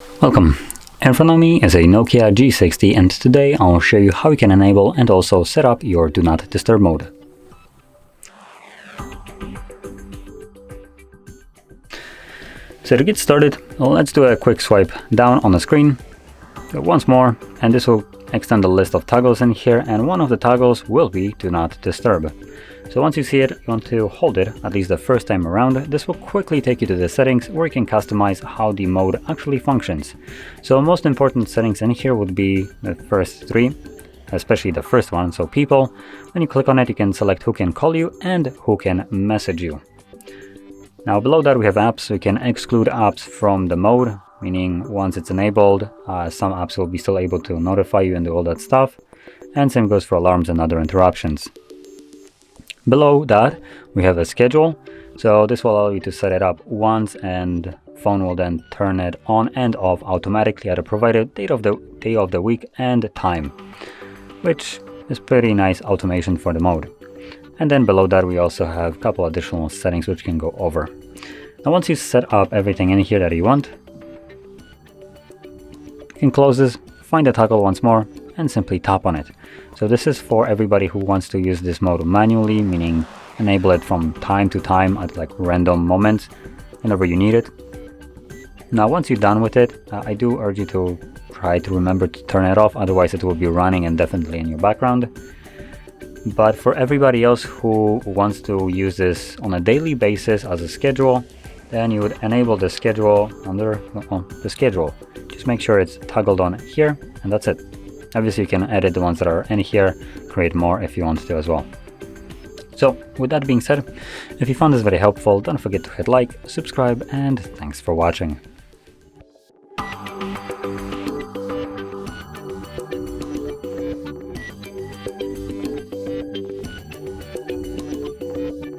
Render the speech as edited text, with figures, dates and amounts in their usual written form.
Welcome. In front of me is a NOKIA G60, and today I'll show you how you can enable and also set up your Do Not Disturb mode. So to get started, let's do a quick swipe down on the screen once more, and this will extend the list of toggles in here, and one of the toggles will be Do Not Disturb. So once you see it, you want to hold it at least the first time around. This will quickly take you to the settings where you can customize how the mode actually functions. So most important settings in here would be the first three, especially the first one, so people. When you click on it, you can select who can call you and who can message you. Now below that we have apps. We can exclude apps from the mode, meaning once it's enabled, some apps will be still able to notify you and do all that stuff. And same goes for alarms and other interruptions. Below that, we have a schedule. So this will allow you to set it up once, and phone will then turn it on and off automatically at a provided day of the week and time, which is pretty nice automation for the mode. And then below that, we also have a couple additional settings which we can go over. Now, once you set up everything in here that you want, you can close this, find the toggle once more, and simply tap on it. So this is for everybody who wants to use this mode manually, meaning enable it from time to time at like random moments whenever you need it. Now once you're done with it, I do urge you to try to remember to turn it off, otherwise it will be running indefinitely in your background. But for everybody else who wants to use this on a daily basis as a schedule, then you would enable the schedule under the schedule. Just make sure it's toggled on here, and that's it. Obviously you can edit the ones that are in here, create more if you want to as well. So with that being said, if you found this very helpful, don't forget to hit like, subscribe, and thanks for watching.